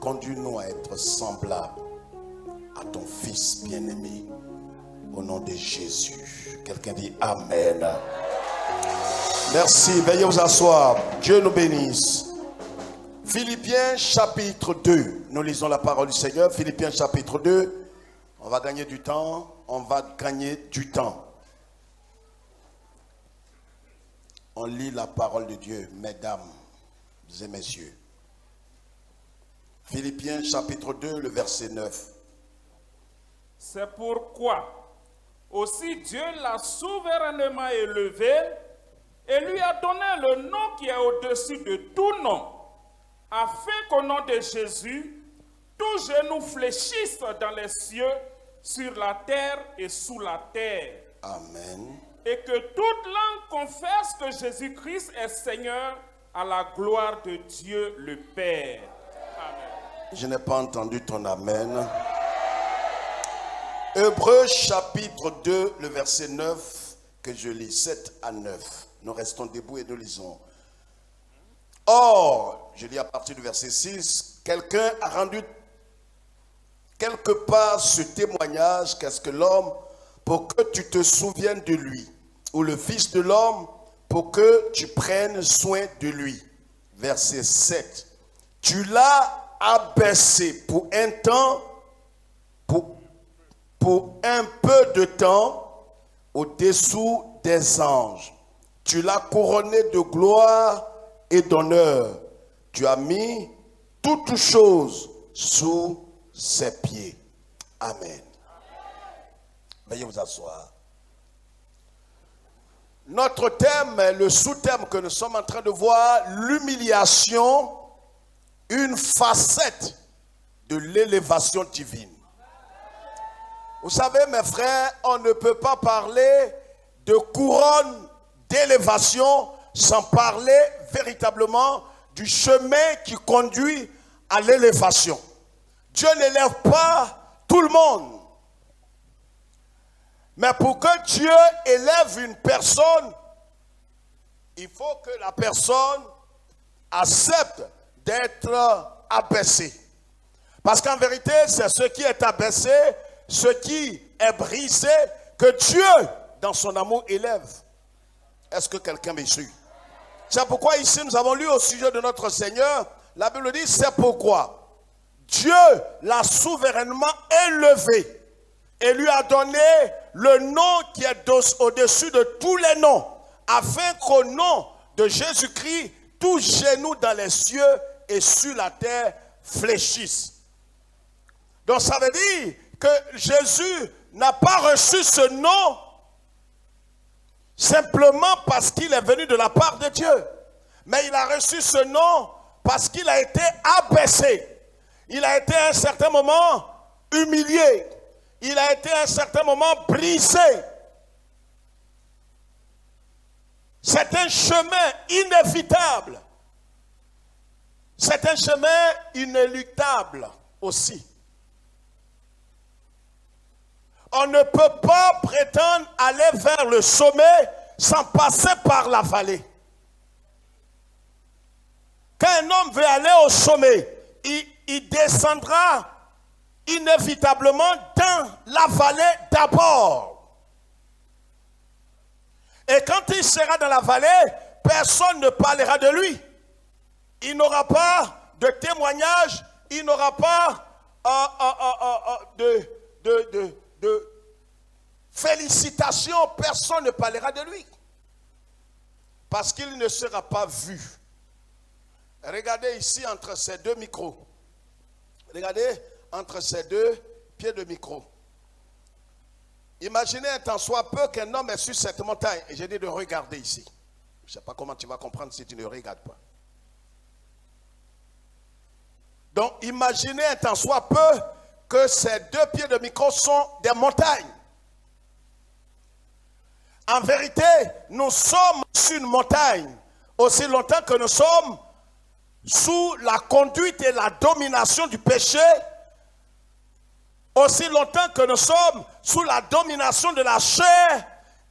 conduis-nous à être semblables à ton Fils bien-aimé. Au nom de Jésus. Quelqu'un dit Amen. Merci. Veuillez vous asseoir. Dieu nous bénisse. Philippiens chapitre 2. Nous lisons la parole du Seigneur. Philippiens chapitre 2. On va gagner du temps. On va gagner du temps. On lit la parole de Dieu, mesdames et messieurs. Philippiens chapitre 2, le verset 9. C'est pourquoi aussi Dieu l'a souverainement élevé et lui a donné le nom qui est au-dessus de tout nom, afin qu'au nom de Jésus, tout genou fléchisse dans les cieux, sur la terre et sous la terre. Amen. Et que toute langue confesse que Jésus-Christ est Seigneur à la gloire de Dieu le Père. Amen. Je n'ai pas entendu ton amen. Hébreux chapitre 2, le verset 9, que je lis, 7 à 9. Nous restons debout et nous lisons. Or, je lis à partir du verset 6, quelqu'un a rendu quelque part ce témoignage, qu'est-ce que l'homme, pour que tu te souviennes de lui, ou le Fils de l'homme, pour que tu prennes soin de lui. Verset 7. Tu l'as abaissé pour un temps, pour un peu de temps, au-dessous des anges. Tu l'as couronné de gloire et d'honneur. Tu as mis toutes choses sous ses pieds. Amen. Veuillez vous asseoir. Notre thème, le sous-thème que nous sommes en train de voir, l'humiliation, une facette de l'élévation divine. Vous savez, mes frères, on ne peut pas parler de couronne d'élévation sans parler véritablement du chemin qui conduit à l'élévation. Dieu n'élève pas tout le monde. Mais pour que Dieu élève une personne, il faut que la personne accepte d'être abaissée. Parce qu'en vérité, c'est ce qui est abaissé, ce qui est brisé, que Dieu, dans son amour, élève. Est-ce que quelqu'un me suit? C'est pourquoi ici, nous avons lu au sujet de notre Seigneur, la Bible dit, c'est pourquoi Dieu l'a souverainement élevé et lui a donné le nom qui est au-dessus de tous les noms, afin qu'au nom de Jésus-Christ, tout genou dans les cieux et sur la terre fléchisse. Donc ça veut dire que Jésus n'a pas reçu ce nom simplement parce qu'il est venu de la part de Dieu. Mais il a reçu ce nom parce qu'il a été abaissé. Il a été à un certain moment humilié. Il a été à un certain moment brisé. C'est un chemin inévitable. C'est un chemin inéluctable aussi. On ne peut pas prétendre aller vers le sommet sans passer par la vallée. Quand un homme veut aller au sommet, il descendra inévitablement dans la vallée d'abord. Et quand il sera dans la vallée, personne ne parlera de lui. Il n'aura pas de témoignage, il n'aura pas de félicitations, personne ne parlera de lui. Parce qu'il ne sera pas vu. Regardez ici entre ces deux micros. Regardez entre ces deux pieds de micro. Imaginez un tant soit peu qu'un homme est sur cette montagne. Et j'ai dit de regarder ici. Je ne sais pas comment tu vas comprendre si tu ne regardes pas. Donc imaginez un tant soit peu que ces deux pieds de micro sont des montagnes. En vérité, nous sommes sur une montagne aussi longtemps que nous sommes sous la conduite et la domination du péché, aussi longtemps que nous sommes sous la domination de la chair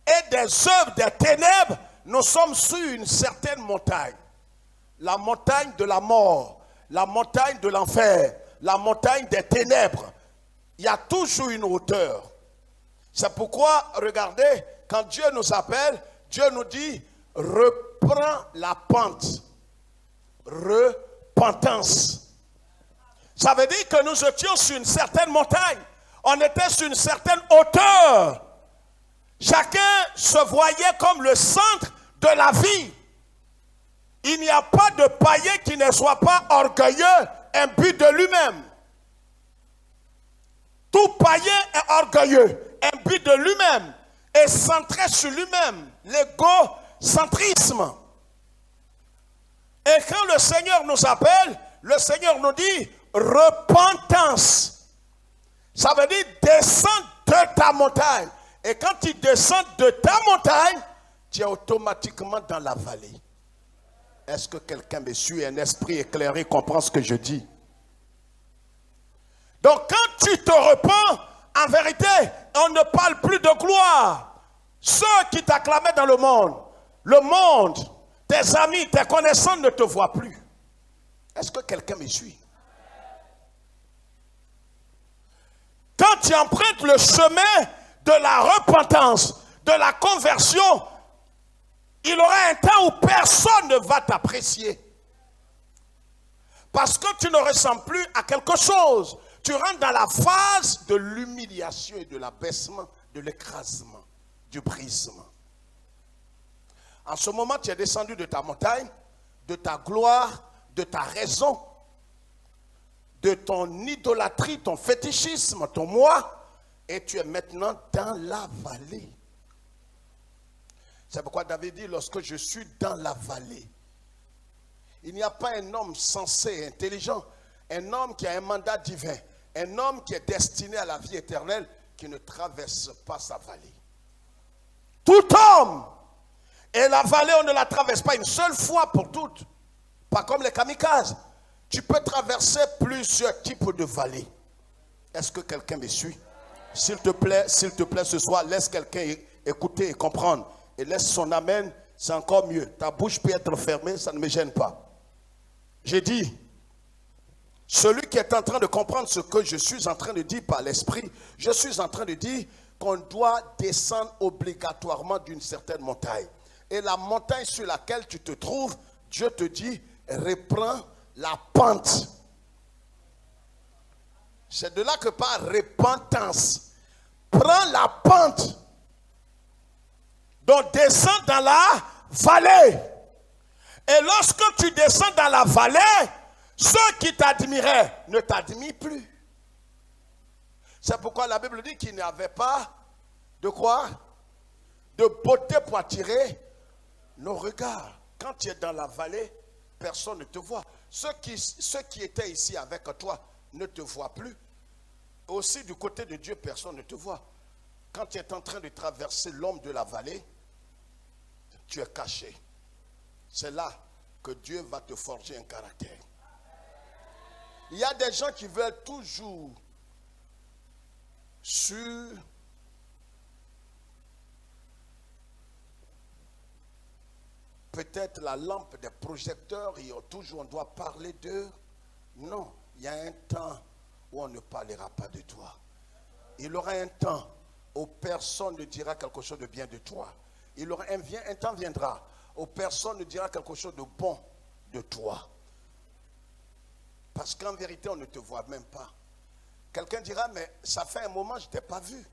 et des œuvres des ténèbres, nous sommes sur une certaine montagne. La montagne de la mort, la montagne de l'enfer, la montagne des ténèbres. Il y a toujours une hauteur. C'est pourquoi, regardez, quand Dieu nous appelle, Dieu nous dit, reprends la pente. Repentance. Ça veut dire que nous étions sur une certaine montagne. On était sur une certaine hauteur. Chacun se voyait comme le centre de la vie. Il n'y a pas de païen qui ne soit pas orgueilleux, imbu de lui-même. Tout païen est orgueilleux, imbu de lui-même et centré sur lui-même, l'égocentrisme. Et quand le Seigneur nous appelle, le Seigneur nous dit repentance. Ça veut dire descendre de ta montagne. Et quand tu descends de ta montagne, tu es automatiquement dans la vallée. Est-ce que quelqu'un me suit, un esprit éclairé comprend ce que je dis? Donc quand tu te repens, en vérité, on ne parle plus de gloire. Ceux qui t'acclamaient dans le monde, tes amis, tes connaissances ne te voient plus. Est-ce que quelqu'un me suit? Quand tu empruntes le chemin de la repentance, de la conversion, il y aura un temps où personne ne va t'apprécier. Parce que tu ne ressembles plus à quelque chose. Tu rentres dans la phase de l'humiliation et de l'abaissement, de l'écrasement, du brisement. En ce moment, tu es descendu de ta montagne, de ta gloire, de ta raison, de ton idolâtrie, ton fétichisme, ton moi, et tu es maintenant dans la vallée. C'est pourquoi David dit, lorsque je suis dans la vallée, il n'y a pas un homme sensé et intelligent, un homme qui a un mandat divin, un homme qui est destiné à la vie éternelle, qui ne traverse pas sa vallée. Tout homme, et la vallée, on ne la traverse pas une seule fois pour toutes, pas comme les kamikazes. Tu peux traverser plusieurs types de vallées. Est-ce que quelqu'un me suit? S'il te plaît, ce soir, laisse quelqu'un écouter et comprendre. Et laisse son amen, c'est encore mieux. Ta bouche peut être fermée, ça ne me gêne pas. J'ai dit, celui qui est en train de comprendre ce que je suis en train de dire par l'esprit, je suis en train de dire qu'on doit descendre obligatoirement d'une certaine montagne. Et la montagne sur laquelle tu te trouves, Dieu te dit, reprends la pente. C'est de là que part repentance. Prends la pente. Donc descends dans la vallée. Et lorsque tu descends dans la vallée, ceux qui t'admiraient ne t'admirent plus. C'est pourquoi la Bible dit qu'il n'y avait pas de quoi? De beauté pour attirer nos regards. Quand tu es dans la vallée, personne ne te voit. Ceux qui étaient ici avec toi ne te voient plus. Aussi du côté de Dieu, personne ne te voit. Quand tu es en train de traverser l'homme de la vallée, tu es caché. C'est là que Dieu va te forger un caractère. Il y a des gens qui veulent toujours sur peut-être la lampe des projecteurs et toujours on doit parler d'eux. Non, il y a un temps où on ne parlera pas de toi. Il y aura un temps où personne ne dira quelque chose de bien de toi. Il y aura un temps viendra où personne ne dira quelque chose de bon de toi. Parce qu'en vérité, on ne te voit même pas. Quelqu'un dira, mais ça fait un moment, je ne t'ai pas vu.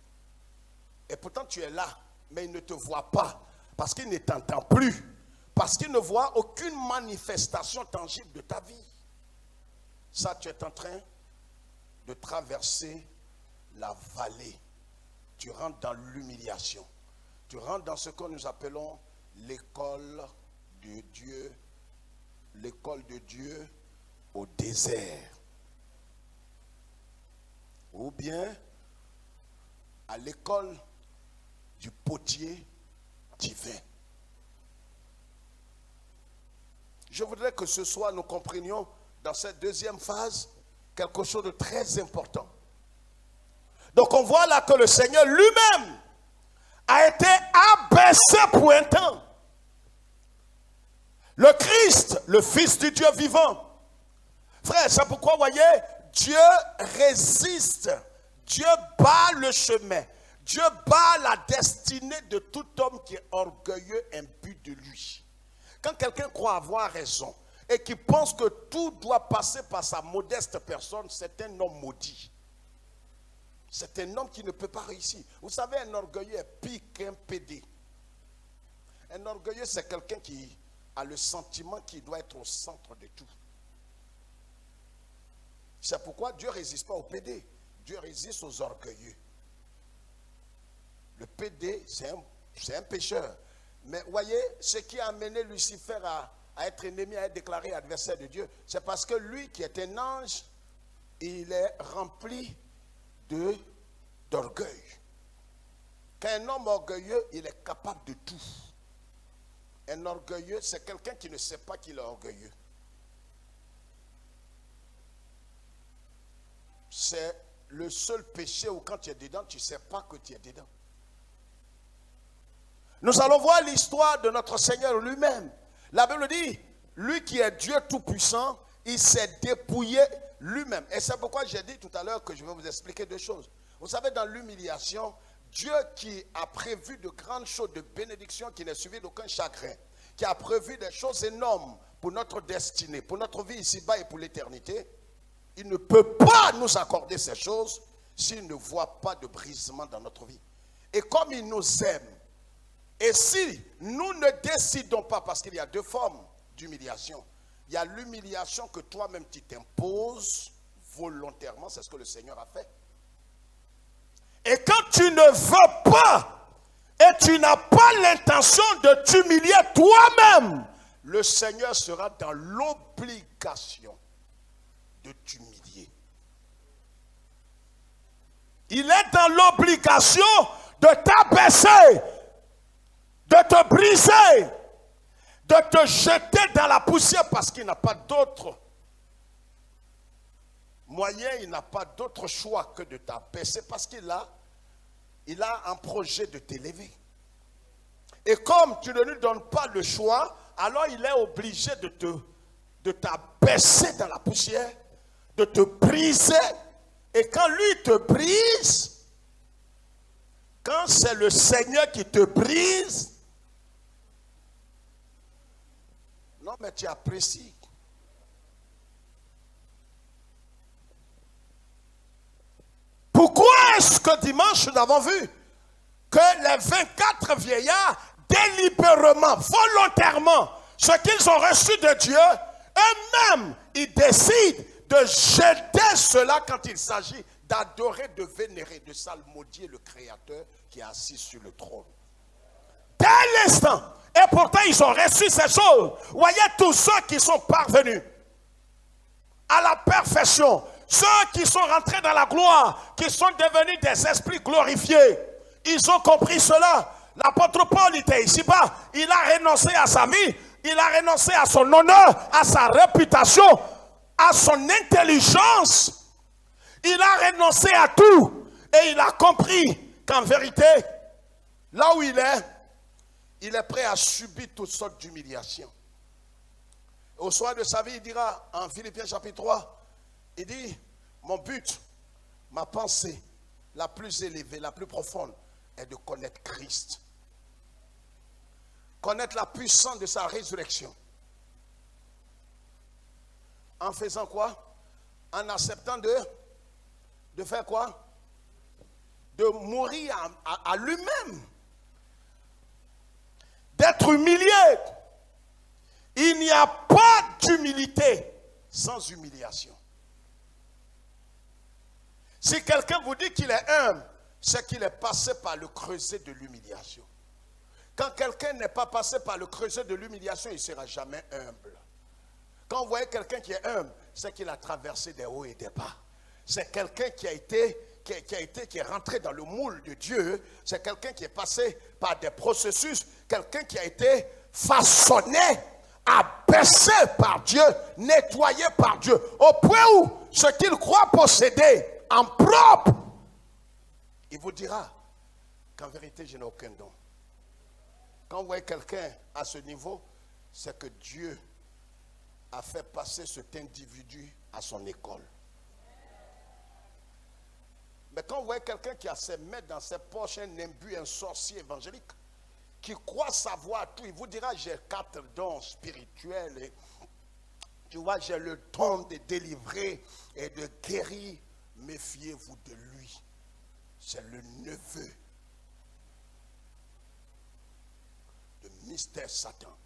Et pourtant, tu es là, mais il ne te voit pas. Parce qu'il ne t'entend plus. Parce qu'il ne voit aucune manifestation tangible de ta vie. Ça, tu es en train de traverser la vallée. Tu rentres dans l'humiliation. Tu rentres dans ce que nous appelons l'école de Dieu. L'école de Dieu au désert. Ou bien à l'école du potier divin. Je voudrais que ce soir nous comprenions dans cette deuxième phase quelque chose de très important. Donc on voit là que le Seigneur lui-même a été abaissé pour un temps. Le Christ, le Fils du Dieu vivant. Frère, c'est pourquoi, voyez, Dieu résiste. Dieu bat le chemin. Dieu bat la destinée de tout homme qui est orgueilleux, imbu de lui. Quand quelqu'un croit avoir raison et qui pense que tout doit passer par sa modeste personne, c'est un homme maudit. C'est un homme qui ne peut pas réussir. Vous savez, un orgueilleux est pire qu'un PD. Un orgueilleux, c'est quelqu'un qui a le sentiment qu'il doit être au centre de tout. C'est pourquoi Dieu ne résiste pas aux PD. Dieu résiste aux orgueilleux. Le PD, c'est un pécheur. Mais voyez, ce qui a amené Lucifer à être ennemi, à être déclaré adversaire de Dieu, c'est parce que lui qui est un ange, il est rempli d'orgueil. Quand un homme orgueilleux, il est capable de tout. Un orgueilleux, c'est quelqu'un qui ne sait pas qu'il est orgueilleux. C'est le seul péché où quand tu es dedans, tu ne sais pas que tu es dedans. Nous allons voir l'histoire de notre Seigneur lui-même. La Bible dit, lui qui est Dieu Tout-Puissant, il s'est dépouillé lui-même. Et c'est pourquoi j'ai dit tout à l'heure que je vais vous expliquer deux choses. Vous savez, dans l'humiliation, Dieu qui a prévu de grandes choses de bénédiction, qui n'est suivi d'aucun chagrin, qui a prévu des choses énormes pour notre destinée, pour notre vie ici-bas et pour l'éternité, il ne peut pas nous accorder ces choses s'il ne voit pas de brisement dans notre vie. Et comme il nous aime, et si nous ne décidons pas, parce qu'il y a deux formes d'humiliation, il y a l'humiliation que toi-même tu t'imposes volontairement, c'est ce que le Seigneur a fait. Et quand tu ne veux pas, et tu n'as pas l'intention de t'humilier toi-même, le Seigneur sera dans l'obligation de t'humilier. Il est dans l'obligation de t'abaisser, de te briser, de te jeter dans la poussière parce qu'il n'a pas d'autre moyen, il n'a pas d'autre choix que de t'abaisser parce qu'il a un projet de t'élever. Et comme tu ne lui donnes pas le choix, alors il est obligé de t'abaisser dans la poussière, de te briser. Et quand lui te brise, quand c'est le Seigneur qui te brise, non mais tu apprécies. Pourquoi est-ce que dimanche nous avons vu que les 24 vieillards délibérément, volontairement, ce qu'ils ont reçu de Dieu, eux-mêmes, ils décident de jeter cela quand il s'agit d'adorer, de vénérer, de salmodier le Créateur qui est assis sur le trône. Dès l'instant, et pourtant ils ont reçu ces choses. Voyez tous ceux qui sont parvenus à la perfection, ceux qui sont rentrés dans la gloire, qui sont devenus des esprits glorifiés, ils ont compris cela. L'apôtre Paul était ici-bas, il a renoncé à sa vie, il a renoncé à son honneur, à sa réputation, à son intelligence. Il a renoncé à tout et il a compris qu'en vérité, là où il est prêt à subir toutes sortes d'humiliations. Au soir de sa vie, il dira en Philippiens chapitre 3, il dit, mon but, ma pensée la plus élevée, la plus profonde, est de connaître Christ. Connaître la puissance de sa résurrection. En faisant quoi? En acceptant de faire quoi? De mourir à lui-même. D'être humilié. Il n'y a pas d'humilité sans humiliation. Si quelqu'un vous dit qu'il est humble, c'est qu'il est passé par le creuset de l'humiliation. Quand quelqu'un n'est pas passé par le creuset de l'humiliation, il ne sera jamais humble. Quand vous voyez quelqu'un qui est humble, c'est qu'il a traversé des hauts et des bas. C'est quelqu'un qui est rentré dans le moule de Dieu. C'est quelqu'un qui est passé par des processus. Quelqu'un qui a été façonné, abaissé par Dieu, nettoyé par Dieu. Au point où ce qu'il croit posséder en propre, il vous dira qu'en vérité, je n'ai aucun don. Quand vous voyez quelqu'un à ce niveau, c'est que Dieu a fait passer cet individu à son école. Mais quand vous voyez quelqu'un qui a ses mains dans ses poches, un imbu, un sorcier évangélique, qui croit savoir tout, il vous dira j'ai 4 dons spirituels. Et, tu vois, j'ai le don de délivrer et de guérir. Méfiez-vous de lui. C'est le neveu de mystère Satan.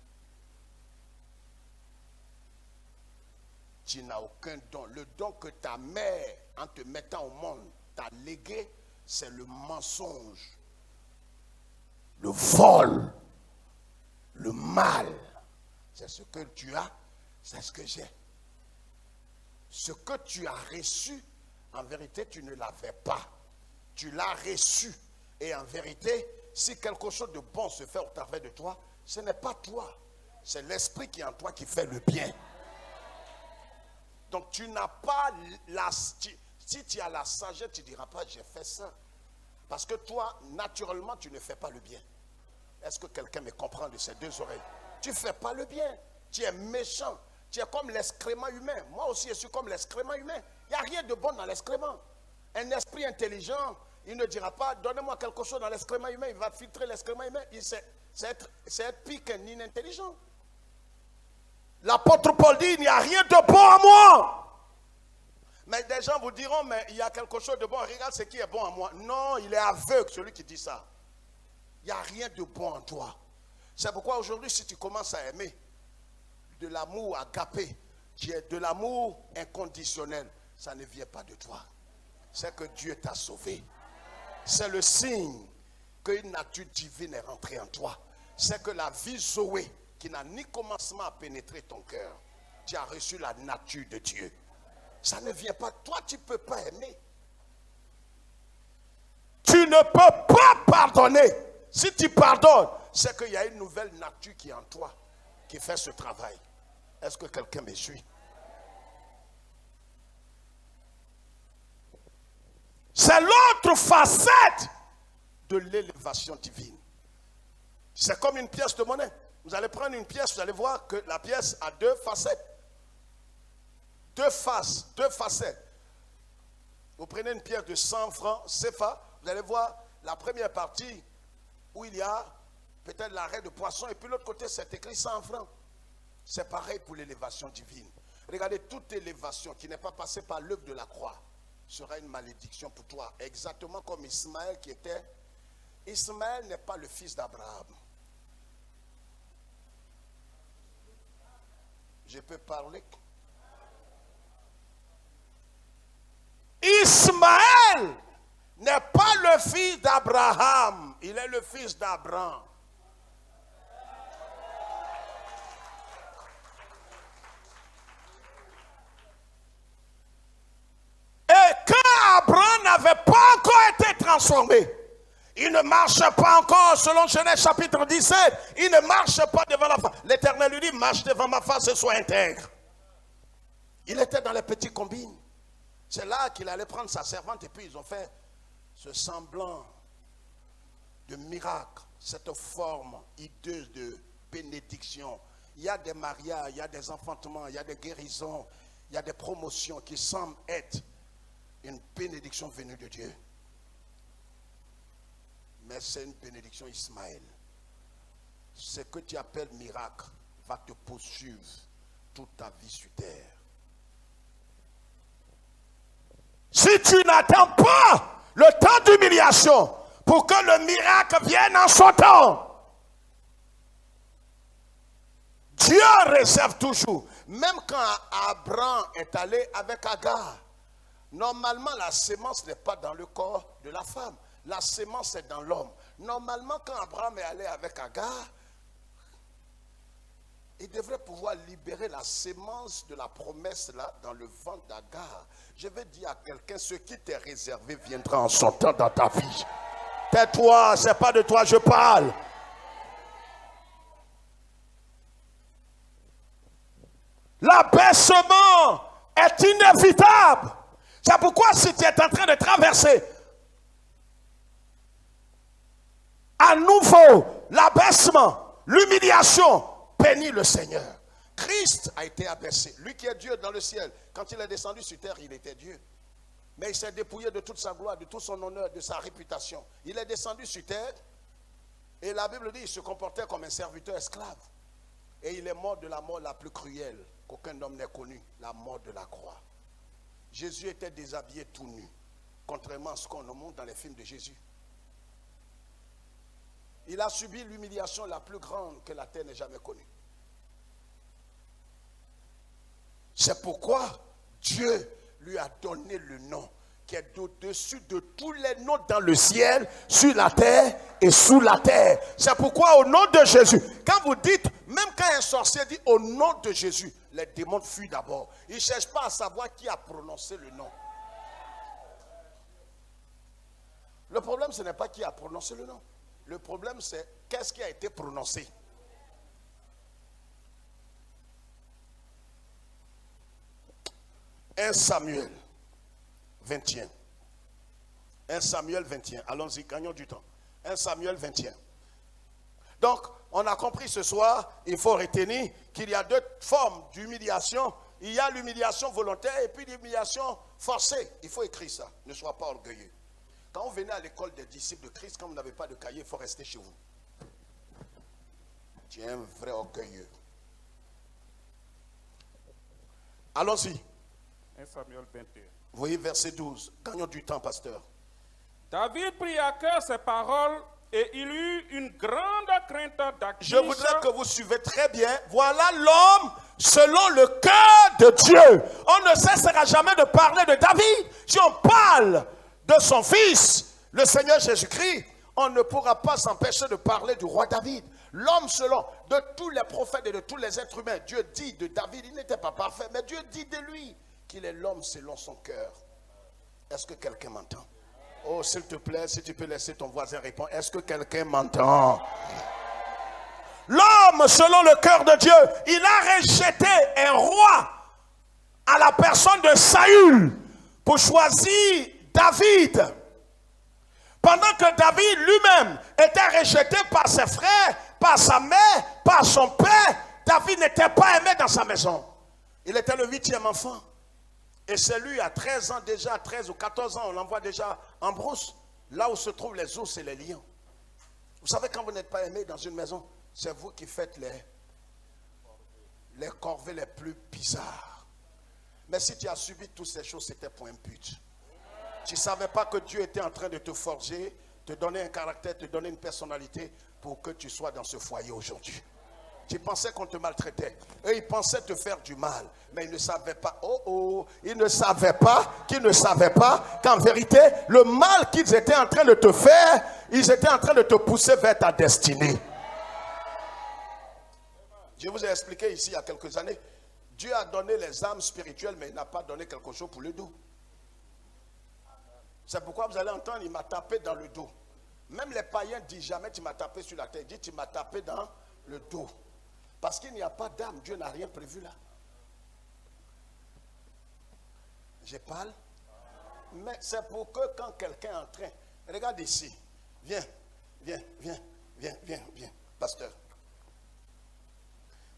Tu n'as aucun don. Le don que ta mère, en te mettant au monde, t'a légué, c'est le mensonge, le vol, le mal. C'est ce que tu as, c'est ce que j'ai. Ce que tu as reçu, en vérité, tu ne l'avais pas. Tu l'as reçu. Et en vérité, si quelque chose de bon se fait au travers de toi, ce n'est pas toi. C'est l'esprit qui est en toi qui fait le bien. Donc tu n'as pas la... Si tu as la sagesse, tu ne diras pas j'ai fait ça. Parce que toi, naturellement, tu ne fais pas le bien. Est-ce que quelqu'un me comprend de ces deux oreilles? Tu ne fais pas le bien. Tu es méchant. Tu es comme l'excrément humain. Moi aussi, je suis comme l'excrément humain. Il n'y a rien de bon dans l'excrément. Un esprit intelligent, il ne dira pas, donnez-moi quelque chose dans l'excrément humain. Il va filtrer l'excrément humain. C'est être pire qu'un inintelligent. L'apôtre Paul dit, il n'y a rien de bon en moi. Mais des gens vous diront, mais il y a quelque chose de bon. Regarde ce qui est bon en moi. Non, il est aveugle, celui qui dit ça. Il n'y a rien de bon en toi. C'est pourquoi aujourd'hui, si tu commences à aimer de l'amour agapé, qui est de l'amour inconditionnel, ça ne vient pas de toi. C'est que Dieu t'a sauvé. C'est le signe qu'une nature divine est rentrée en toi. C'est que la vie Zoé, qui n'a ni commencement à pénétrer ton cœur, tu as reçu la nature de Dieu. Ça ne vient pas. Toi, tu ne peux pas aimer. Tu ne peux pas pardonner. Si tu pardonnes, c'est qu'il y a une nouvelle nature qui est en toi, qui fait ce travail. Est-ce que quelqu'un me suit? C'est l'autre facette de l'élévation divine. C'est comme une pièce de monnaie. Vous allez prendre une pièce, vous allez voir que la pièce a 2 facettes. 2 faces, 2 facettes. Vous prenez une pièce de 100 francs CFA, vous allez voir la première partie où il y a peut-être l'arrêt de poisson et puis l'autre côté c'est écrit 100 francs. C'est pareil pour l'élévation divine. Regardez, toute élévation qui n'est pas passée par l'œuvre de la croix sera une malédiction pour toi. Exactement comme Ismaël qui était. Ismaël n'est pas le fils d'Abraham. Je peux parler? Ismaël n'est pas le fils d'Abraham, il est le fils d'Abraham. Et quand Abraham n'avait pas encore été transformé, il ne marche pas encore, selon Genèse chapitre 17, il ne marche pas devant la face. L'Éternel lui dit, marche devant ma face et sois intègre. Il était dans les petits combines. C'est là qu'il allait prendre sa servante et puis ils ont fait ce semblant de miracle, cette forme hideuse de bénédiction. Il y a des mariages, il y a des enfantements, il y a des guérisons, il y a des promotions qui semblent être une bénédiction venue de Dieu. Mais c'est une bénédiction Ismaël. Ce que tu appelles miracle va te poursuivre toute ta vie sur terre. Si tu n'attends pas le temps d'humiliation pour que le miracle vienne en son temps, Dieu réserve toujours. Même quand Abraham est allé avec Agar, normalement la sémence n'est pas dans le corps de la femme. La sémence est dans l'homme. Normalement quand Abraham est allé avec Agar, il devrait pouvoir libérer la sémence de la promesse là dans le ventre d'Agar. Je vais dire à quelqu'un, ce qui t'est réservé viendra en son temps dans ta vie. Tais-toi, c'est pas de toi je parle. L'abaissement est inévitable. C'est pourquoi si tu es en train de traverser à nouveau l'abaissement, l'humiliation, bénis le Seigneur. Christ a été abaissé. Lui qui est Dieu dans le ciel, quand il est descendu sur terre, il était Dieu. Mais il s'est dépouillé de toute sa gloire, de tout son honneur, de sa réputation. Il est descendu sur terre. Et la Bible dit qu'il se comportait comme un serviteur esclave. Et il est mort de la mort la plus cruelle qu'aucun homme n'ait connue, la mort de la croix. Jésus était déshabillé tout nu, contrairement à ce qu'on nous montre dans les films de Jésus. Il a subi l'humiliation la plus grande que la terre n'ait jamais connue. C'est pourquoi Dieu lui a donné le nom qui est au-dessus de tous les noms dans le ciel, sur la terre et sous la terre. C'est pourquoi au nom de Jésus, quand vous dites, même quand un sorcier dit au nom de Jésus, les démons fuient d'abord. Ils ne cherchent pas à savoir qui a prononcé le nom. Le problème, ce n'est pas qui a prononcé le nom. Le problème, c'est qu'est-ce qui a été prononcé. Un Samuel 21. 1 Samuel 21. Allons-y, gagnons du temps. 1 Samuel 21. Donc, on a compris ce soir, il faut retenir qu'il y a deux formes d'humiliation. Il y a l'humiliation volontaire et puis l'humiliation forcée. Il faut écrire ça. Ne sois pas orgueilleux. Quand vous venez à l'école des disciples de Christ, quand vous n'avez pas de cahier, il faut rester chez vous. Tu es un vrai orgueilleux. Allons-y. 1 Samuel 21. Vous voyez verset 12. Gagnons du temps, pasteur. David prit à cœur ces paroles et il eut une grande crainte d'Achish. Je voudrais que vous suivez très bien. Voilà l'homme selon le cœur de Dieu. On ne cessera jamais de parler de David. Si on parle de son fils, le Seigneur Jésus-Christ, on ne pourra pas s'empêcher de parler du roi David. L'homme selon, de tous les prophètes et de tous les êtres humains, Dieu dit de David, il n'était pas parfait, mais Dieu dit de lui qu'il est l'homme selon son cœur. Est-ce que quelqu'un m'entend? Oh, s'il te plaît, si tu peux laisser ton voisin répondre. Est-ce que quelqu'un m'entend? L'homme selon le cœur de Dieu, il a rejeté un roi à la personne de Saül pour choisir David. Pendant que David lui-même était rejeté par ses frères, par sa mère, par son père, David n'était pas aimé dans sa maison. Il était le 8e enfant. Et c'est lui, à 13 ans déjà, 13 ou 14 ans, on l'envoie déjà en brousse, là où se trouvent les ours et les lions. Vous savez, quand vous n'êtes pas aimé dans une maison, c'est vous qui faites les corvées les plus bizarres. Mais si tu as subi toutes ces choses, c'était pour un but. Tu ne savais pas que Dieu était en train de te forger, te donner un caractère, te donner une personnalité pour que tu sois dans ce foyer aujourd'hui. Tu pensais qu'on te maltraitait. Eux, ils pensaient te faire du mal. Mais ils ne savaient pas. Ils ne savaient pas qu'en vérité, le mal qu'ils étaient en train de te faire, ils étaient en train de te pousser vers ta destinée. Je vous ai expliqué ici il y a quelques années. Dieu a donné les âmes spirituelles, mais il n'a pas donné quelque chose pour le dos. C'est pourquoi vous allez entendre, il m'a tapé dans le dos. Même les païens disent jamais tu m'as tapé sur la tête. Ils disent tu m'as tapé dans le dos. Parce qu'il n'y a pas d'âme. Dieu n'a rien prévu là. Je parle. Mais c'est pour que quand quelqu'un est en train... Regarde ici. Viens, pasteur.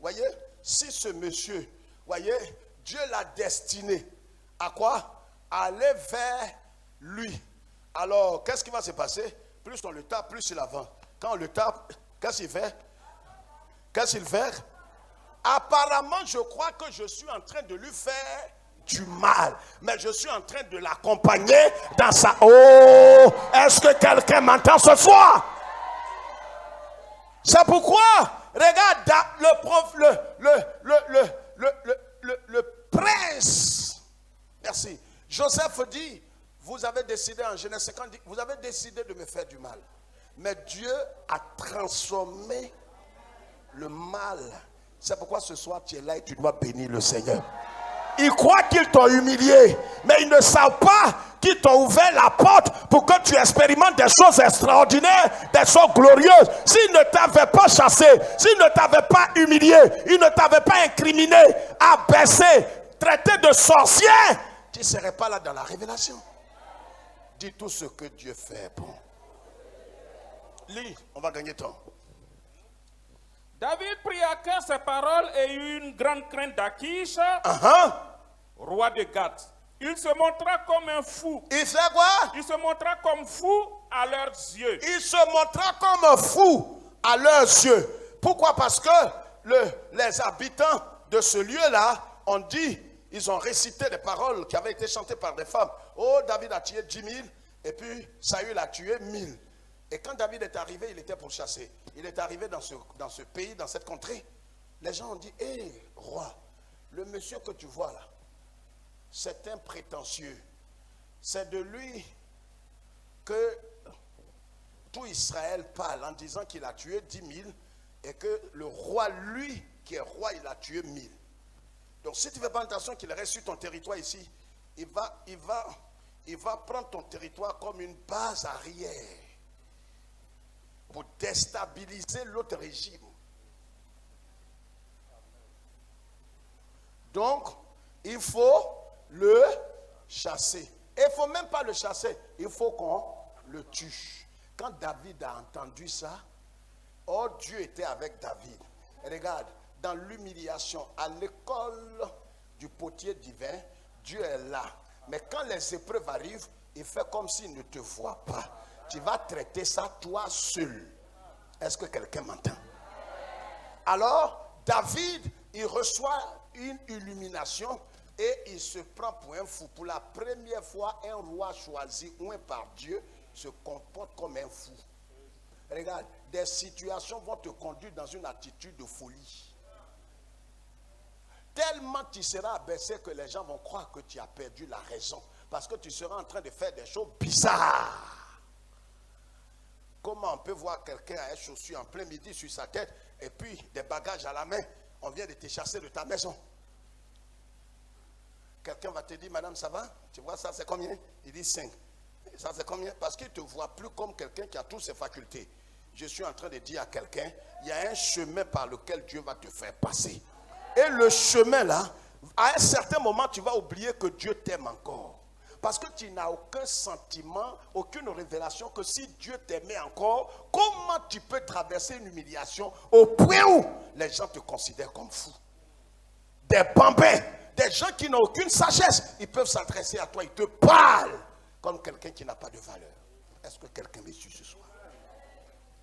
Voyez, si ce monsieur, voyez, Dieu l'a destiné à quoi? À aller vers lui. Alors, qu'est-ce qui va se passer? Plus on le tape, plus il avance. Quand on le tape, qu'est-ce qu'il fait? Qu'est-ce qu'il fait? Apparemment, je crois que je suis en train de lui faire du mal. Mais je suis en train de l'accompagner dans sa... Oh! Est-ce que quelqu'un m'entend ce soir? C'est pourquoi, regarde, le prince. Merci. Joseph dit, vous avez décidé en Genèse 50, vous avez décidé de me faire du mal. Mais Dieu a transformé le mal. C'est pourquoi ce soir tu es là et tu dois bénir le Seigneur. Ils croient qu'ils t'ont humilié, mais ils ne savent pas qu'ils t'ont ouvert la porte pour que tu expérimentes des choses extraordinaires, des choses glorieuses. S'ils ne t'avaient pas chassé, s'ils ne t'avaient pas humilié, ils ne t'avaient pas incriminé, abaissé, traité de sorcier, tu ne serais pas là dans la révélation. Dis tout ce que Dieu fait bon. Lis, on va gagner temps. David prit à cœur ces paroles et eut une grande crainte d'Achish, roi de Gath. Il se montra comme un fou. Il fait quoi? Il se montra comme fou à leurs yeux. Il se montra comme un fou à leurs yeux. Pourquoi? Parce que les habitants de ce lieu-là ont dit, ils ont récité des paroles qui avaient été chantées par des femmes. Oh, David a tué 10 000 et puis Saül a tué 1000. Et quand David est arrivé, il était pour chasser. Il est arrivé dans ce pays, dans cette contrée. Les gens ont dit, hé, roi, le monsieur que tu vois là, c'est un prétentieux. C'est de lui que tout Israël parle en disant qu'il a tué 10 000 et que le roi, lui, qui est roi, il a tué 1000. Donc si tu ne fais pas attention qu'il reste sur ton territoire ici, il va prendre ton territoire comme une base arrière pour déstabiliser l'autre régime. Donc, il faut le chasser. Et il ne faut même pas le chasser, il faut qu'on le tue. Quand David a entendu ça, oh, Dieu était avec David. Et regarde, dans l'humiliation, à l'école du potier divin, Dieu est là. Mais quand les épreuves arrivent, il fait comme s'il ne te voit pas. Tu vas traiter ça toi seul. Est-ce que quelqu'un m'entend? Alors, David, il reçoit une illumination et il se prend pour un fou. Pour la première fois, un roi choisi, oint par Dieu, se comporte comme un fou. Regarde, des situations vont te conduire dans une attitude de folie. Tellement tu seras abaissé que les gens vont croire que tu as perdu la raison. Parce que tu seras en train de faire des choses bizarres. Comment on peut voir quelqu'un à un chaussure en plein midi sur sa tête et puis des bagages à la main, on vient de te chasser de ta maison. Quelqu'un va te dire, madame, ça va? Tu vois, ça c'est combien? Il dit 5. Ça c'est combien? Parce qu'il ne te voit plus comme quelqu'un qui a toutes ses facultés. Je suis en train de dire à quelqu'un, il y a un chemin par lequel Dieu va te faire passer. Et le chemin là, à un certain moment, tu vas oublier que Dieu t'aime encore. Parce que tu n'as aucun sentiment, aucune révélation que si Dieu t'aimait encore, comment tu peux traverser une humiliation au point où les gens te considèrent comme fou? Des bambins, des gens qui n'ont aucune sagesse, ils peuvent s'adresser à toi, ils te parlent comme quelqu'un qui n'a pas de valeur. Est-ce que quelqu'un me suit ce soir?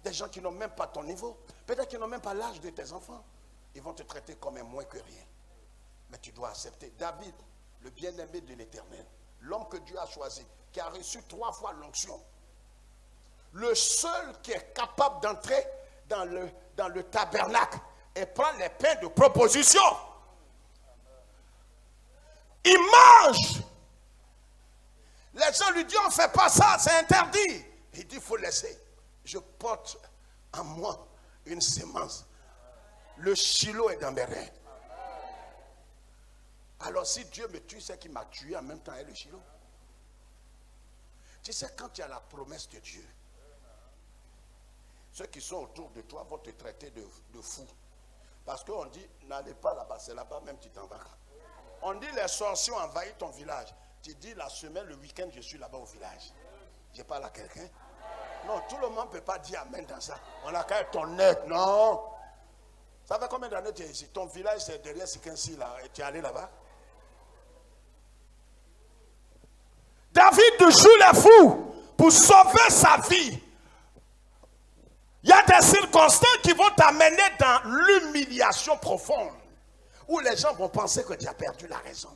Des gens qui n'ont même pas ton niveau, peut-être qu'ils n'ont même pas l'âge de tes enfants. Ils vont te traiter comme un moins que rien. Mais tu dois accepter. David, le bien-aimé de l'Éternel, l'homme que Dieu a choisi, qui a reçu 3 fois l'onction, le seul qui est capable d'entrer dans le tabernacle et prendre les pains de proposition. Il mange. Les gens lui disent, on ne fait pas ça, c'est interdit. Il dit, il faut laisser. Je porte en moi une sémence. Le Shiloh est dans mes reins. Alors si Dieu me tue, c'est qu'il m'a tué en même temps et le Shiloh. Tu sais, quand tu as la promesse de Dieu, ceux qui sont autour de toi vont te traiter de fou. Parce qu'on dit, n'allez pas là-bas, c'est là-bas même tu t'en vas. On dit, les sorciers ont envahi ton village. Tu dis, la semaine, le week-end, je suis là-bas au village. Je parle à quelqu'un. Non, tout le monde ne peut pas dire amen dans ça. On a qu'à être honnête, non. Ça fait combien d'années tu es ici? Ton village, c'est derrière Sikensi, là, et tu es allé là-bas? David joue les fous pour sauver sa vie. Il y a des circonstances qui vont t'amener dans l'humiliation profonde, où les gens vont penser que tu as perdu la raison.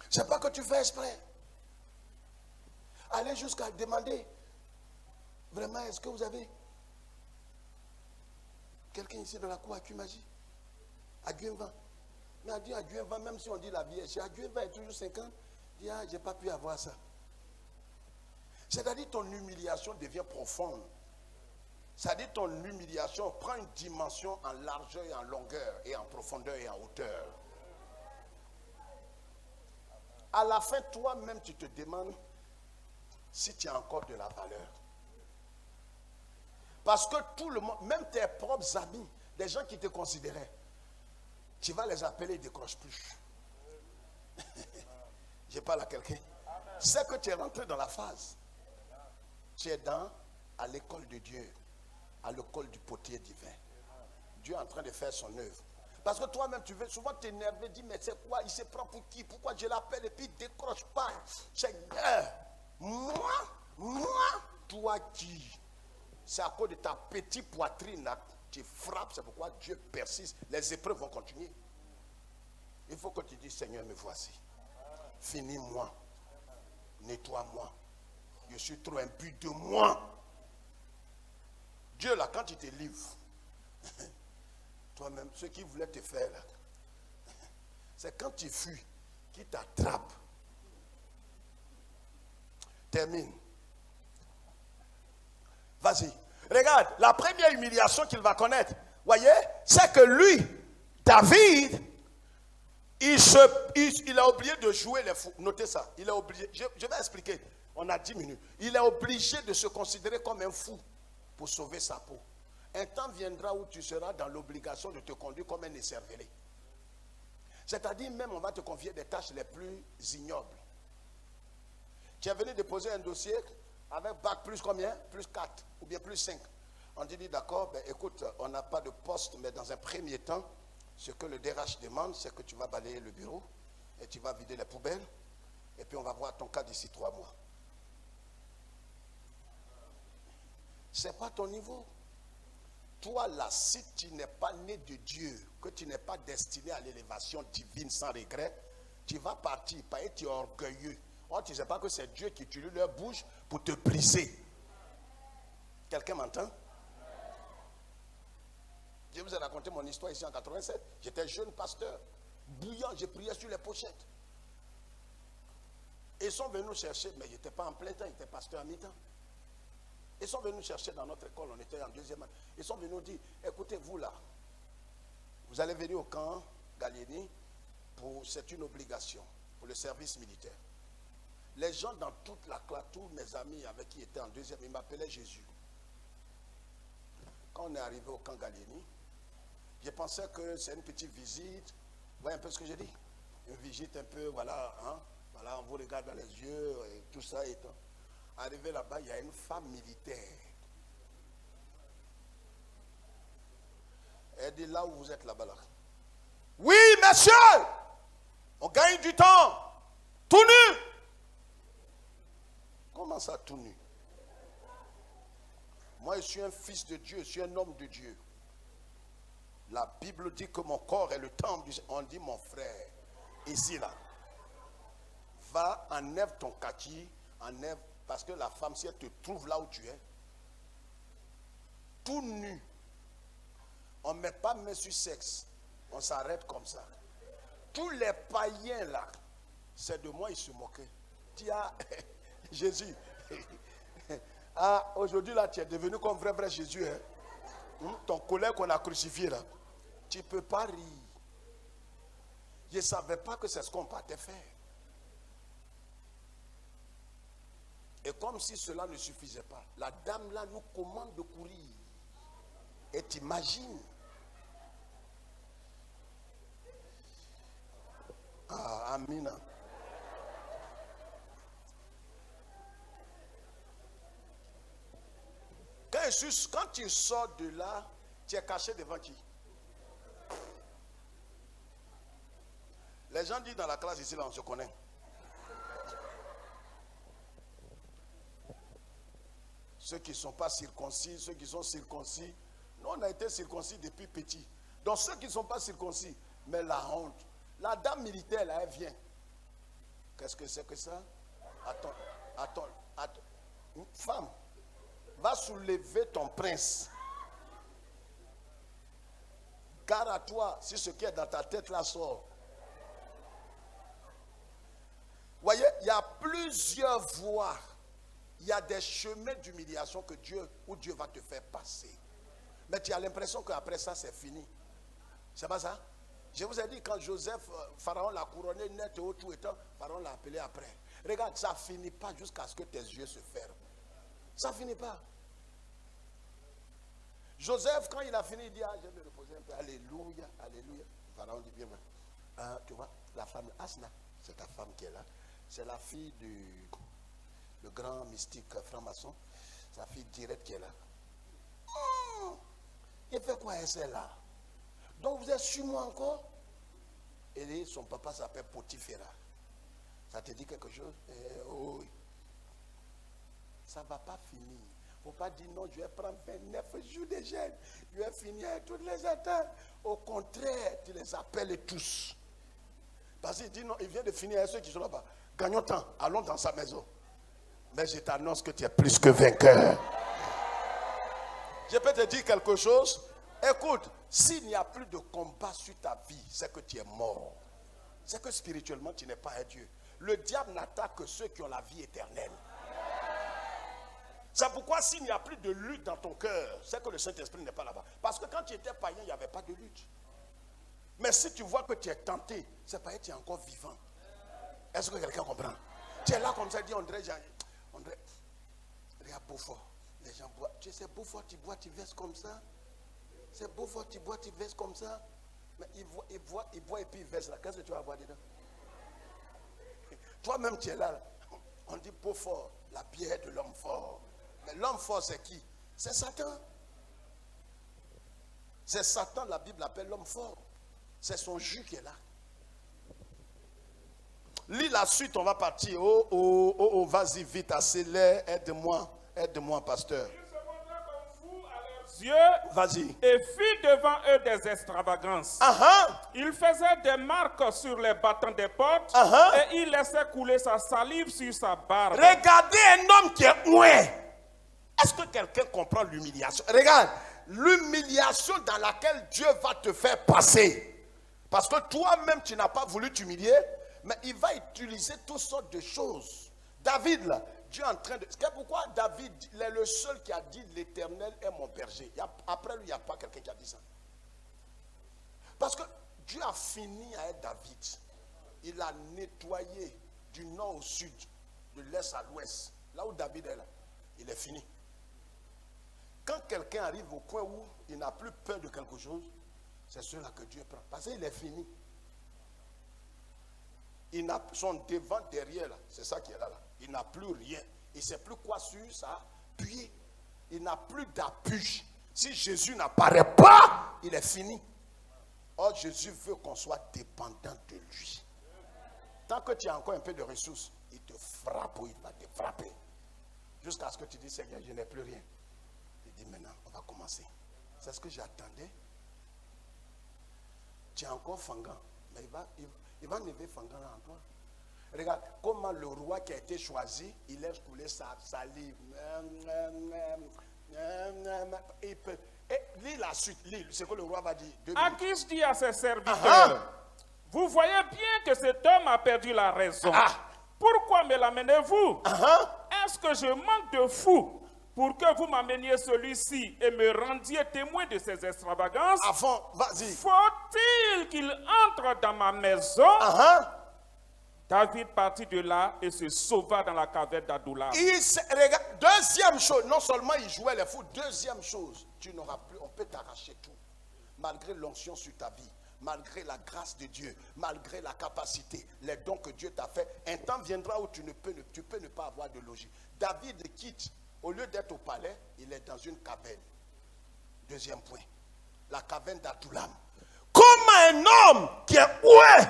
C'est pas que tu fais exprès. Allez jusqu'à demander, vraiment, est-ce que vous avez quelqu'un ici dans la cour à Kumaji? À Guinva. Mais on dit à Guinva, même si on dit la vieille, à Guinva est toujours 50. Dis, ah, j'ai pas pu avoir ça. C'est-à-dire ton humiliation devient profonde. C'est-à-dire ton humiliation prend une dimension en largeur et en longueur et en profondeur et en hauteur. À la fin, toi-même, tu te demandes si tu as encore de la valeur. Parce que tout le monde, même tes propres amis, des gens qui te considéraient, tu vas les appeler, ils ne décrochent plus. Je parle à quelqu'un. C'est que tu es rentré dans la phase. Tu es à l'école de Dieu, à l'école du potier divin. Dieu est en train de faire son œuvre. Parce que toi-même, tu veux souvent t'énerver, dire, mais c'est quoi? Il se prend pour qui? Pourquoi je l'appelle et puis il ne décroche pas? Seigneur, moi, toi qui? C'est à cause de ta petite poitrine là, tu frappes, c'est pourquoi Dieu persiste. Les épreuves vont continuer. Il faut que tu dises, Seigneur, me voici. Finis-moi. Nettoie-moi. Je suis trop impu de moi. Dieu là, quand il te livre, toi-même, ceux qui voulaient te faire là, c'est quand tu fuis qu'il t'attrape. Termine. Vas-y. Regarde, la première humiliation qu'il va connaître, voyez, c'est que lui, David, il a oublié de jouer les fous. Notez ça. Il est obligé. Je vais expliquer. On a 10 minutes. Il est obligé de se considérer comme un fou pour sauver sa peau. Un temps viendra où tu seras dans l'obligation de te conduire comme un écervelé. C'est-à-dire même on va te confier des tâches les plus ignobles. Tu es venu déposer un dossier avec bac plus combien? Plus 4 ou bien plus 5. On dit d'accord, ben écoute, on n'a pas de poste, mais dans un premier temps, ce que le DRH demande, c'est que tu vas balayer le bureau et tu vas vider les poubelles et puis on va voir ton cas d'ici 3 mois. Ce n'est pas ton niveau. Toi là, si tu n'es pas né de Dieu, que tu n'es pas destiné à l'élévation divine sans regret, tu vas partir, pas être orgueilleux. Oh, tu ne sais pas que c'est Dieu qui utilise leur bouche pour te briser. Quelqu'un m'entend? Je vous ai raconté mon histoire ici en 87. J'étais jeune pasteur, bouillant, je priais sur les pochettes. Ils sont venus nous chercher, mais je n'étais pas en plein temps, j'étais pasteur à mi-temps. Ils sont venus nous chercher dans notre école, on était en 2e année. Ils sont venus nous dire, écoutez, vous là, vous allez venir au camp Gallieni, c'est une obligation pour le service militaire. Les gens dans toute la classe, tous mes amis avec qui étaient en 2e, ils m'appelaient Jésus. Quand on est arrivé au camp Gallieni, je pensais que c'est une petite visite. Vous voyez un peu ce que je dis? Une visite un peu, voilà, hein? Voilà, on vous regarde dans les yeux, et tout ça et tout. Arrivé là-bas, il y a une femme militaire. Elle dit là où vous êtes là-bas là. Oui, monsieur! On gagne du temps. Tout nu. Comment ça tout nu? Moi, je suis un fils de Dieu, je suis un homme de Dieu. La Bible dit que mon corps est le temple du... On dit mon frère, ici là, va, enlève ton kaki, enlève, parce que la femme, si elle te trouve là où tu es, tout nu, on ne met pas main sur sexe, on s'arrête comme ça. Tous les païens là, c'est de moi, ils se moquaient. Tiens, Jésus, ah, aujourd'hui là, tu es devenu comme vrai Jésus. Hein? Ton collègue qu'on a crucifié là, tu ne peux pas rire. Je ne savais pas que c'est ce qu'on partait faire. Et comme si cela ne suffisait pas, la dame là nous commande de courir. Et t'imagines. Ah, Amina. Quand tu sors de là, tu es caché devant qui? Les gens disent dans la classe ici, là, on se connaît. Ceux qui ne sont pas circoncis, ceux qui sont circoncis. Nous, on a été circoncis depuis petit. Donc, ceux qui ne sont pas circoncis, mais la honte. La dame militaire, là, elle vient. Qu'est-ce que c'est que ça? Attends. Femme, va soulever ton prince. Gare à toi si ce qui est dans ta tête là sort. Voyez, il y a plusieurs voies. Il y a des chemins d'humiliation où Dieu va te faire passer. Mais tu as l'impression qu'après ça, c'est fini. C'est pas ça? Je vous ai dit, quand Joseph, Pharaon l'a couronné net et tout étant, Pharaon l'a appelé après. Regarde, ça ne finit pas jusqu'à ce que tes yeux se ferment. Ça ne finit pas. Joseph, quand il a fini, il dit, je vais me reposer un peu. Alléluia, alléluia. Pharaon dit bien, tu vois, la femme Asna, c'est ta femme qui est là. C'est la fille du le grand mystique franc-maçon. Sa fille directe qui est là. Il fait quoi elle, celle-là? Donc vous êtes sur moi encore. Et son papa s'appelle Potiphera. Ça te dit quelque chose? Oui. Ça ne va pas finir. Il ne faut pas dire non, je vais prendre 29 jours de jeûne. Je vais finir avec toutes les attentes. Au contraire, tu les appelles tous. Parce qu'il dit non, il vient de finir avec ceux qui sont là-bas. Gagnons temps, allons dans sa maison. Mais je t'annonce que tu es plus que vainqueur. Je peux te dire quelque chose. Écoute, s'il n'y a plus de combat sur ta vie, c'est que tu es mort. C'est que spirituellement, tu n'es pas un Dieu. Le diable n'attaque que ceux qui ont la vie éternelle. C'est pourquoi s'il n'y a plus de lutte dans ton cœur, c'est que le Saint-Esprit n'est pas là-bas. Parce que quand tu étais païen, il n'y avait pas de lutte. Mais si tu vois que tu es tenté, c'est parce que tu es encore vivant. Est-ce que quelqu'un comprend? Tu es là comme ça, dit André, regarde Beaufort. Les gens boivent. Tu sais, Beaufort, tu bois, tu verses comme ça. C'est Beaufort, tu bois, tu verses comme ça. Mais il boit et puis il verse là. Qu'est-ce que tu vas boire dedans? Toi-même, tu es là. On dit Beaufort, la bière de l'homme fort. Mais l'homme fort, c'est qui? C'est Satan. C'est Satan, la Bible appelle l'homme fort. C'est son jus qui est là. Lis la suite, on va partir. Oh, vas-y vite, accélère, aide-moi, pasteur. Il se montra comme fou à leurs yeux. Vas-y. Et fit devant eux des extravagances. Il faisait des marques sur les battants des portes. Et il laissait couler sa salive sur sa barbe. Regardez un homme qui est oué. Est-ce que quelqu'un comprend l'humiliation? Regarde, l'humiliation dans laquelle Dieu va te faire passer. Parce que toi-même, tu n'as pas voulu t'humilier, mais il va utiliser toutes sortes de choses. David, là, Dieu est en train de... C'est pourquoi David, il est le seul qui a dit l'Éternel est mon berger. Après lui, il n'y a pas quelqu'un qui a dit ça. Parce que Dieu a fini avec David. Il a nettoyé du nord au sud, de l'est à l'ouest. Là où David est là, il est fini. Quand quelqu'un arrive au point où il n'a plus peur de quelque chose, c'est cela que Dieu prend. Parce qu'il est fini. Il n'a son devant, derrière, là, c'est ça qui est là, là. Il n'a plus rien. Il ne sait plus quoi sur ça appuyer. Il n'a plus d'appui. Si Jésus n'apparaît pas, il est fini. Or, Jésus veut qu'on soit dépendant de lui. Tant que tu as encore un peu de ressources, il te frappe ou il va te frapper. Jusqu'à ce que tu dis, Seigneur, je n'ai plus rien. Il dit, maintenant, on va commencer. C'est ce que j'attendais. Tu es encore fangant. Mais il va enlever fangant en toi. Regarde comment le roi qui a été choisi, il laisse couler sa salive. Et lis la suite, lis ce que le roi va dire. Achis dit à ses serviteurs, vous voyez bien que cet homme a perdu la raison. Pourquoi me l'amenez-vous? Est-ce que je manque de fou pour que vous m'ameniez celui-ci et me rendiez témoin de ses extravagances? Vas-y. Faut-il qu'il entre dans ma maison? David partit de là et se sauva dans la caverne d'Adullam. Deuxième chose, non seulement il jouait les fous, deuxième chose, tu n'auras plus, on peut t'arracher tout. Malgré l'onction sur ta vie, malgré la grâce de Dieu, malgré la capacité, les dons que Dieu t'a fait, un temps viendra où tu peux ne pas avoir de logis. David quitte, au lieu d'être au palais, il est dans une caverne. Deuxième point, la caverne d'Adullam. Comment un homme qui est oué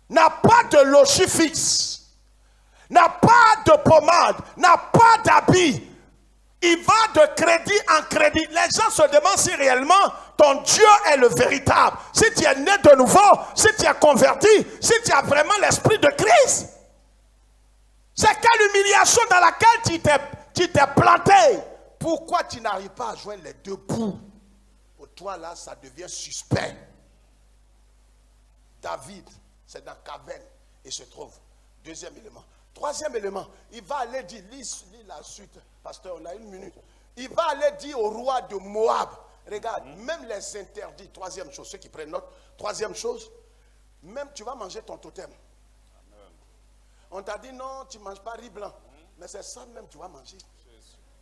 n'a pas de logis fixe, n'a pas de pommade, n'a pas d'habit, il va de crédit en crédit. Les gens se demandent si réellement ton Dieu est le véritable. Si tu es né de nouveau, si tu es converti, si tu as vraiment l'esprit de Christ. C'est quelle humiliation dans laquelle tu t'es planté. Pourquoi tu n'arrives pas à joindre les deux bouts? Pour toi là, ça devient suspect. David, c'est dans caverne, il se trouve. Deuxième élément. Troisième élément, il va aller dire, lis la suite, pasteur, on a une minute. Il va aller dire au roi de Moab, regarde, même les interdits, troisième chose, ceux qui prennent note, troisième chose, même tu vas manger ton totem. Amen. On t'a dit non, tu ne manges pas riz blanc, mais c'est ça même tu vas manger.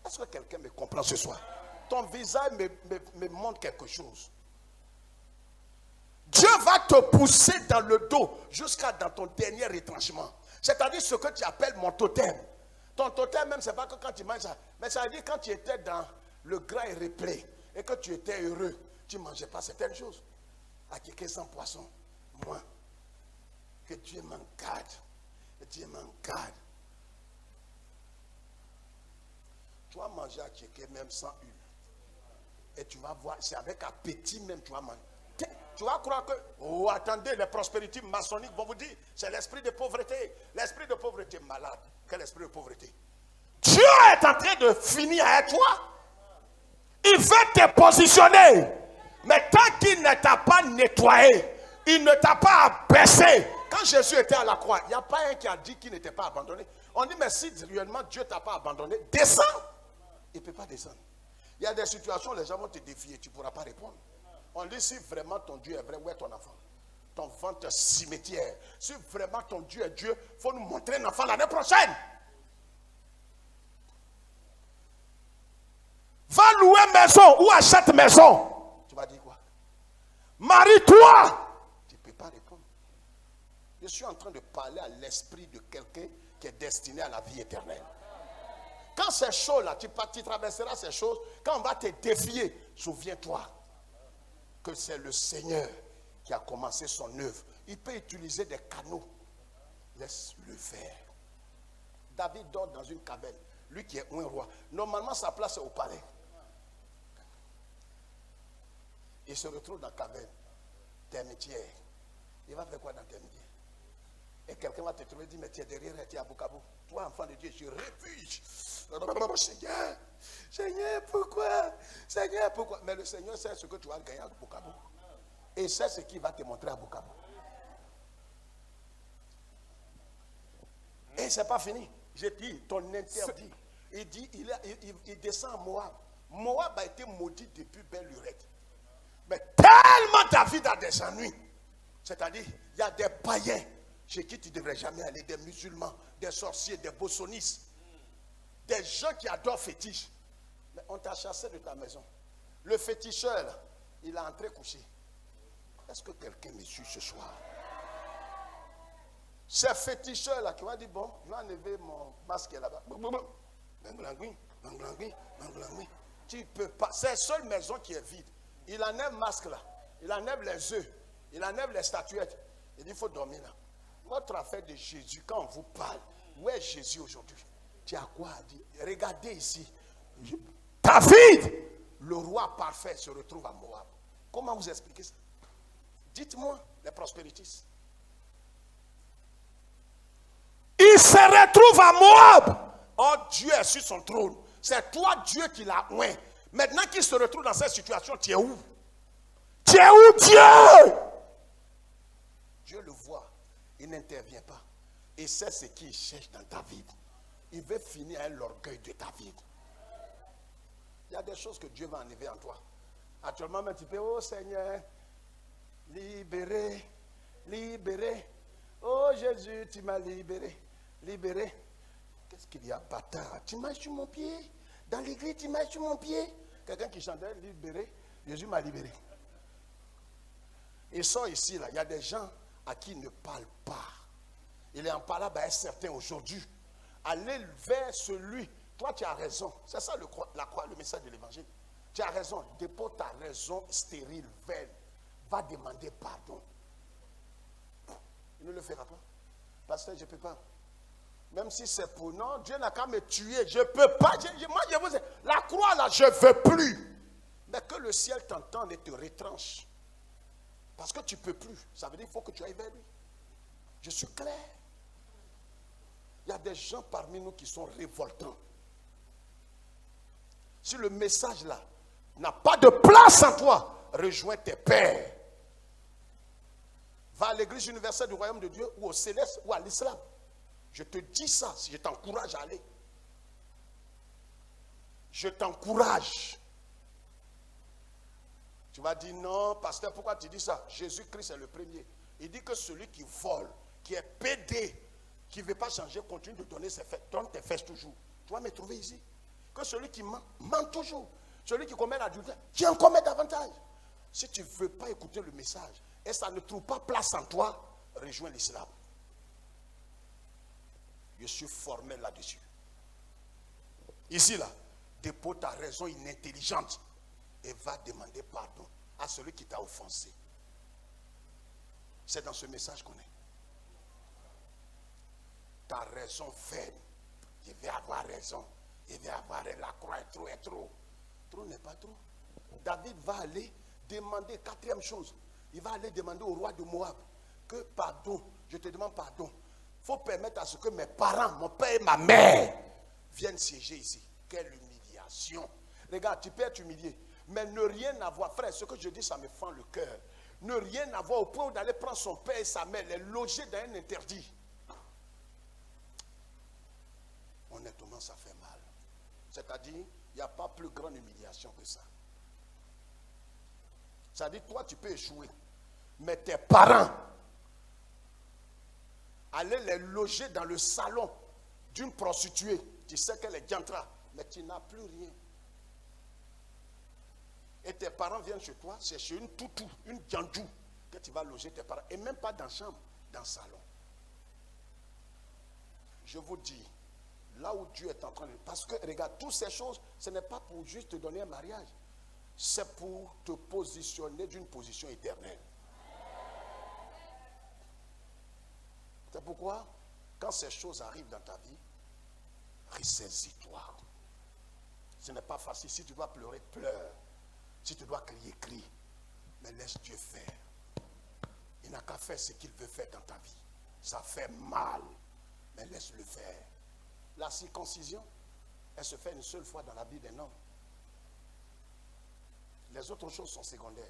Est-ce que quelqu'un me comprend ce soir? Ton visage me montre quelque chose. Dieu va te pousser dans le dos jusqu'à dans ton dernier retranchement. C'est-à-dire ce que tu appelles mon totem. Ton totem même, ce n'est pas que quand tu manges ça. Mais ça veut dire quand tu étais dans le gras et replay et que tu étais heureux. tu ne mangeais pas certaines choses. À quelqu'un sans poisson, moi, que Dieu m'en garde. Que Dieu m'en garde. Tu vas manger à quelqu'un même sans huile. Et tu vas voir, c'est avec appétit même tu vas manger. Tu vas croire que, oh attendez, les prospérités maçonniques vont vous dire, c'est l'esprit de pauvreté. L'esprit de pauvreté malade. Quel esprit de pauvreté? Dieu est en train de finir avec toi. Il veut te positionner. Mais tant qu'il ne t'a pas nettoyé, il ne t'a pas abaissé. Quand Jésus était à la croix, il n'y a pas un qui a dit qu'il n'était pas abandonné. On dit, mais si réellement Dieu ne t'a pas abandonné, descends. Il ne peut pas descendre. Il y a des situations où les gens vont te défier, tu ne pourras pas répondre. On dit, si vraiment ton Dieu est vrai, où est ton enfant? Ton ventre cimetière. Si vraiment ton Dieu est Dieu, il faut nous montrer un enfant l'année prochaine. Va louer maison ou achète maison. Tu vas dire quoi? Marie-toi. Tu ne peux pas répondre. Je suis en train de parler à l'esprit de quelqu'un qui est destiné à la vie éternelle. Quand ces choses-là, tu traverseras ces choses, quand on va te défier, souviens-toi que c'est le Seigneur qui a commencé son œuvre. Il peut utiliser des canaux. Laisse-le faire. David dort dans une caverne. Lui qui est un roi. Normalement, sa place est au palais. Il se retrouve dans la caverne. Termitière. Il va faire quoi dans termitière? Et quelqu'un va te trouver et dire, mais tu es derrière, tu es à Bukavu. Toi, enfant de Dieu, je refuse. Seigneur, Seigneur, pourquoi? Seigneur, pourquoi? Mais le Seigneur sait ce que tu vas gagner à Bukavu. Et c'est ce qu'il va te montrer à Bukavu. Et c'est pas fini. J'ai dit, ton interdit. Il dit, il descend à Moab. Moab a été maudit depuis belle lurette. Mais tellement David a des ennuis. C'est-à-dire, il y a des païens chez qui tu ne devrais jamais aller, des musulmans, des sorciers, des bossonistes, des gens qui adorent fétiche. Mais on t'a chassé de ta maison. Le féticheur, là, il a entré coucher. Est-ce que quelqu'un me suit ce soir? Ces féticheurs-là qui vont dire, bon, je vais enlever mon masque là-bas. Tu ne peux pas. C'est la seule maison qui est vide. Il enlève le masque là. Il enlève les œufs. Il enlève les statuettes. Il dit, il faut dormir là. Votre affaire de Jésus, quand on vous parle, où est Jésus aujourd'hui? Tu as quoi à dire? Regardez ici. David, le roi parfait, se retrouve à Moab. Comment vous expliquez ça? Dites-moi, les prospéritistes. Il se retrouve à Moab. Oh, Dieu est sur son trône. C'est toi, Dieu, qui l'a oint. Maintenant qu'il se retrouve dans cette situation, tu es où? Tu es où, Dieu? Dieu le voit. Il n'intervient pas. Et c'est ce qu'il cherche dans David. Il veut finir avec l'orgueil de David. Il y a des choses que Dieu va enlever en toi. Actuellement, un petit peu, oh Seigneur, libéré, libéré. Oh Jésus, tu m'as libéré, libéré. Qu'est-ce qu'il y a, bâtard? Tu marches sur mon pied. Dans l'église, tu marches sur mon pied. Quelqu'un qui chantait, libéré, Jésus m'a libéré. Ils sont ici, là. Il y a des gens à qui il ne parle pas. Il est en parlant à certains aujourd'hui. Allez vers celui. Toi, tu as raison. C'est ça le message de l'évangile. Tu as raison. Dépose ta raison stérile, vaine. Va demander pardon. Il ne le fera pas. Pasteur, je ne peux pas. Même si c'est pour non, Dieu n'a qu'à me tuer. Je ne peux pas. Moi, je vous dis, la croix là, je ne veux plus. Mais que le ciel t'entende et te retranche. Parce que tu ne peux plus. Ça veut dire qu'il faut que tu ailles vers lui. Je suis clair. Il y a des gens parmi nous qui sont révoltants. Si le message là n'a pas de place en toi, rejoins tes pères. Va à l'église universelle du royaume de Dieu ou au céleste ou à l'islam. Je te dis ça, si je t'encourage à aller. Je t'encourage. Tu vas dire non, pasteur, pourquoi tu dis ça? Jésus-Christ est le premier. Il dit que celui qui vole, qui est pédé, qui ne veut pas changer, continue de donner ses fesses. Donne tes fesses toujours. Tu vas me trouver ici. Que celui qui ment, ment toujours. Celui qui commet l'adultère, qui en commet davantage. Si tu ne veux pas écouter le message et ça ne trouve pas place en toi, rejoins l'islam. Je suis formé là-dessus. Ici, là, dépose ta raison inintelligente et va demander pardon. à celui qui t'a offensé. C'est dans ce message qu'on est. Ta raison vaine. Je vais avoir raison. Je vais avoir la croix est trop et trop. Trop n'est pas trop. David va aller demander, quatrième chose, il va aller demander au roi de Moab que pardon, je te demande pardon. Il faut permettre à ce que mes parents, mon père et ma mère viennent siéger ici. Quelle humiliation. Regarde, tu peux être humilié, mais ne rien avoir. Frère, ce que je dis, ça me fend le cœur. Ne rien avoir au point d'aller prendre son père et sa mère, les loger dans un interdit. Honnêtement, ça fait mal. C'est-à-dire, il n'y a pas plus grande humiliation que ça. C'est-à-dire, toi, tu peux échouer, mais tes parents, aller les loger dans le salon d'une prostituée, tu sais qu'elle est diantra, mais tu n'as plus rien. Et tes parents viennent chez toi, c'est chez une toutou, une djandjou, que tu vas loger tes parents. Et même pas dans la chambre, dans le salon. Je vous dis, là où Dieu est en train de... Parce que, regarde, toutes ces choses, ce n'est pas pour juste te donner un mariage. C'est pour te positionner d'une position éternelle. C'est pourquoi, quand ces choses arrivent dans ta vie, ressaisis-toi. Ce n'est pas facile. Si tu dois pleurer, pleure. Si tu dois crier, crie. Mais laisse Dieu faire. Il n'a qu'à faire ce qu'il veut faire dans ta vie. Ça fait mal, mais laisse-le faire. La circoncision, elle se fait une seule fois dans la vie d'un homme. Les autres choses sont secondaires.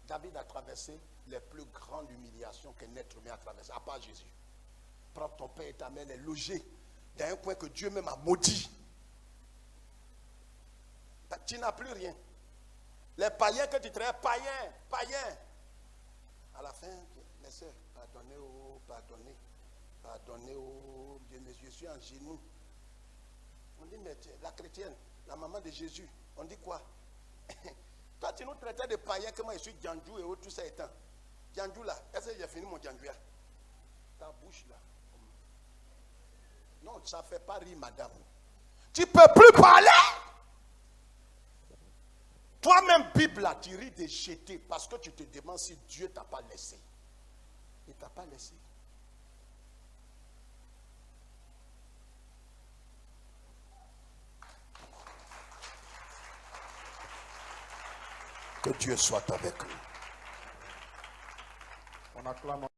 David a traversé les plus grandes humiliations qu'un être humain a traversées, à part Jésus. Prends ton père et ta mère, les loger dans un coin que Dieu même a maudit. Tu n'as plus rien. Les païens que tu traites, païens. À la fin, laissez, pardonnez, je suis en genoux. On dit, mais la chrétienne, la maman de Jésus, on dit quoi? Toi, tu nous traitais de païens que moi je suis djandjou et tout ça étant. Djandjou là, est-ce que j'ai fini mon djandjou là? Ta bouche là. Non, ça ne fait pas rire, madame. Tu ne peux plus parler. Toi-même, Bible là, tu ris de jeter parce que tu te demandes si Dieu ne t'a pas laissé. Il ne t'a pas laissé. Que Dieu soit avec nous. On acclame.